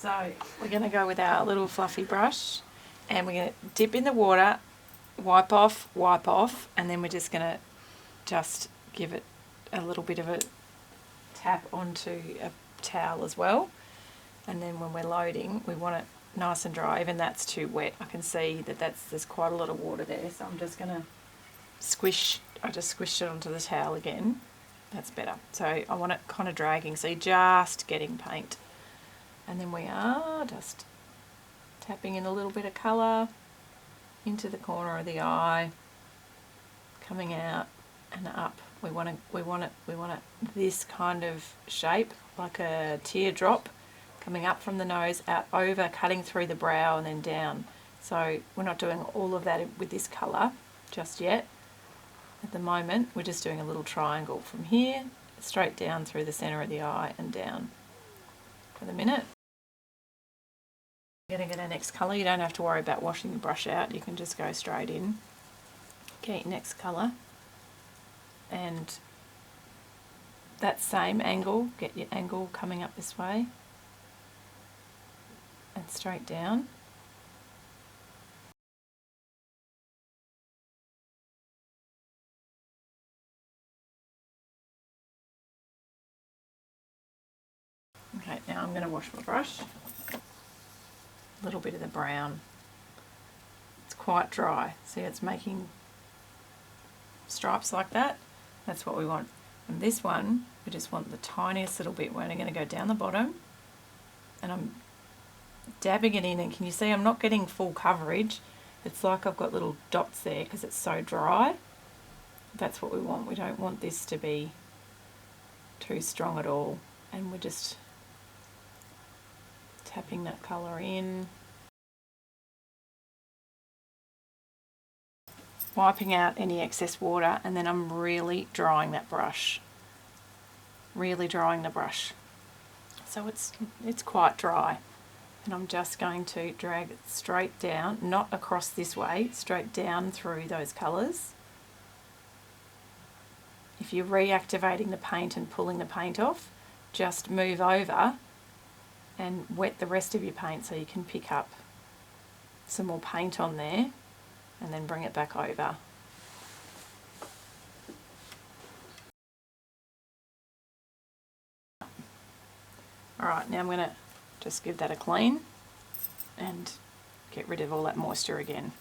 So we're going to go with our little fluffy brush and we're going to dip in the water, wipe off, and then we're just going to just give it a little bit of a tap onto a towel as well. And then when we're loading, we want it nice and dry. Even that's too wet. I can see that there's quite a lot of water there, so I'm just going to squish. I just squished it onto the towel again. That's better. So I want it kind of dragging, so you're just getting paint. And then we are just tapping in a little bit of colour into the corner of the eye, coming out and up. We want it this kind of shape, like a teardrop, coming up from the nose, out over, cutting through the brow and then down. So we're not doing all of that with this colour just yet. At the moment, we're just doing a little triangle from here, straight down through the centre of the eye and down for the minute. We're going to get our next colour. You don't have to worry about washing the brush out. You can just go straight in. Get your next colour. And that same angle, get your angle coming up this way and straight down. Okay, now I'm going to wash my brush. A little bit of the brown. It's quite dry. See, it's making stripes like that. That's what we want. And this one, we just want the tiniest little bit. We're only going to go down the bottom and I'm dabbing it in, and can you see I'm not getting full coverage? It's like I've got little dots there because it's so dry. That's what we want. We don't want this to be too strong at all. And we're just tapping that colour in. Wiping out any excess water, and then I'm really drying that brush. Really drying the brush. So it's quite dry. And I'm just going to drag it straight down, not across this way, straight down through those colours. If you're reactivating the paint and pulling the paint off, just move over and wet the rest of your paint so you can pick up some more paint on there and then bring it back over. Alright, now I'm going to just give that a clean and get rid of all that moisture again.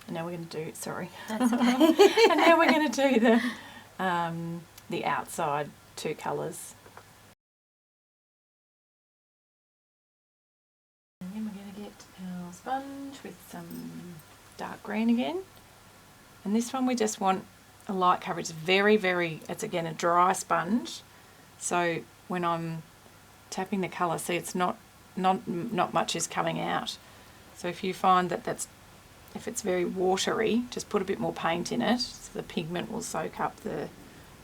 And now we're going to do, sorry. That's okay. And now we're going to do the outside two colours. And then we're going to get our sponge with some dark green again. And this one we just want a light coverage. It's again a dry sponge. So when I'm tapping the colour, see it's not much is coming out. So if you find that if it's very watery, just put a bit more paint in it so the pigment will soak up the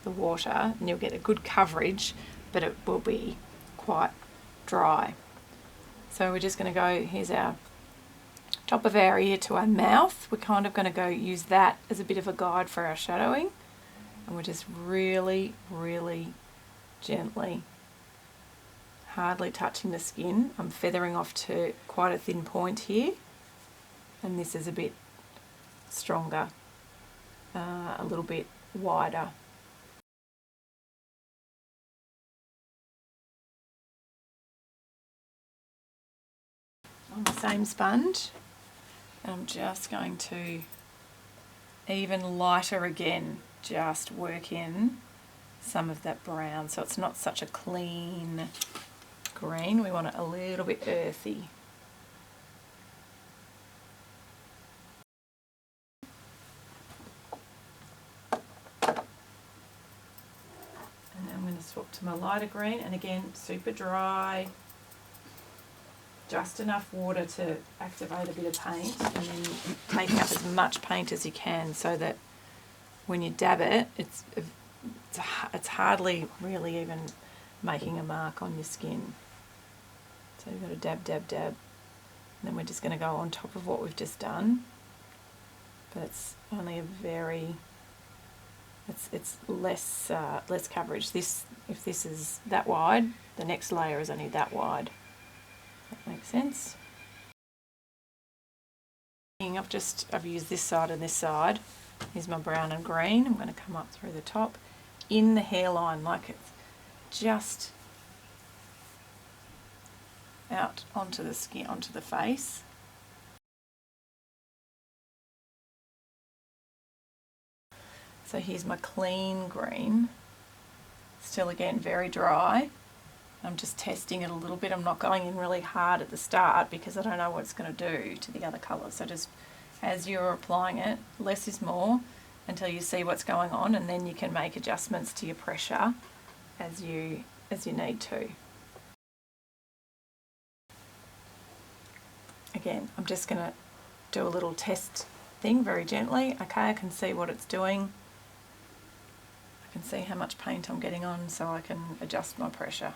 water and you'll get a good coverage, but it will be quite dry. So we're just going to go, here's our top of our ear to our mouth. We're kind of going to go use that as a bit of a guide for our shadowing, and we're just really, really gently, hardly touching the skin. I'm feathering off to quite a thin point here, and this is a bit stronger, a little bit wider. On the same sponge, and I'm just going to even lighter again, just work in some of that brown so it's not such a clean green. We want it a little bit earthy. And then I'm going to swap to my lighter green, and again super dry, just enough water to activate a bit of paint, and then taking up as much paint as you can so that when you dab it, it's hardly really even making a mark on your skin. So you've got to dab, dab, dab, and then we're just going to go on top of what we've just done. But it's only it's less less coverage. If this is that wide, the next layer is only that wide. That makes sense. I've used this side and this side. Here's my brown and green. I'm going to come up through the top in the hairline, like it's just out onto the skin, onto the face. So here's my clean green. Still again very dry. I'm just testing it a little bit. I'm not going in really hard at the start because I don't know what it's going to do to the other colours. So just as you're applying it, less is more until you see what's going on, and then you can make adjustments to your pressure as you need to. Again, I'm just going to do a little test thing very gently. Okay, I can see what it's doing. I can see how much paint I'm getting on, so I can adjust my pressure.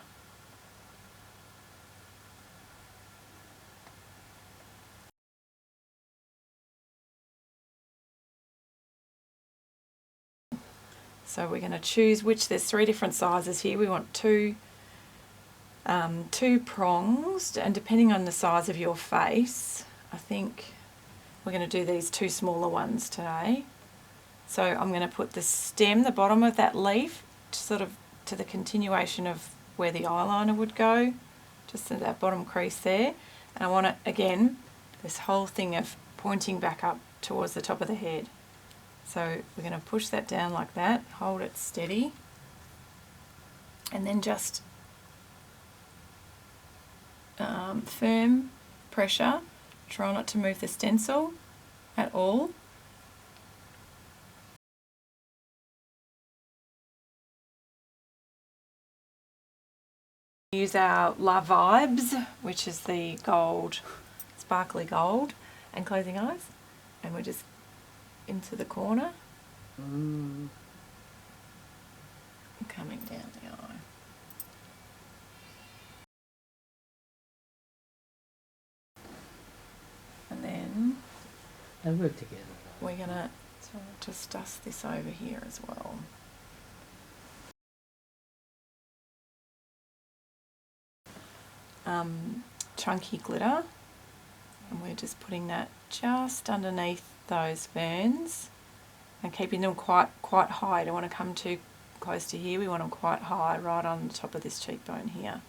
So we're going to choose there's 3 different sizes here. We want two prongs, and depending on the size of your face, I think we're going to do these 2 smaller ones today. So I'm going to put the stem, the bottom of that leaf, sort of to the continuation of where the eyeliner would go, just to that bottom crease there. And I want it, again, this whole thing of pointing back up towards the top of the head. So we're going to push that down like that, hold it steady, and then just firm pressure. Try not to move the stencil at all. Use our La Vibes, which is the gold, sparkly gold, and closing eyes, and we're just into the corner, coming down the eye. And then they work together. We're going to just dust this over here as well. Chunky glitter, and we're just putting that just underneath those ferns and keeping them quite high. Don't want to come too close to here. We want them quite high, right on the top of this cheekbone here.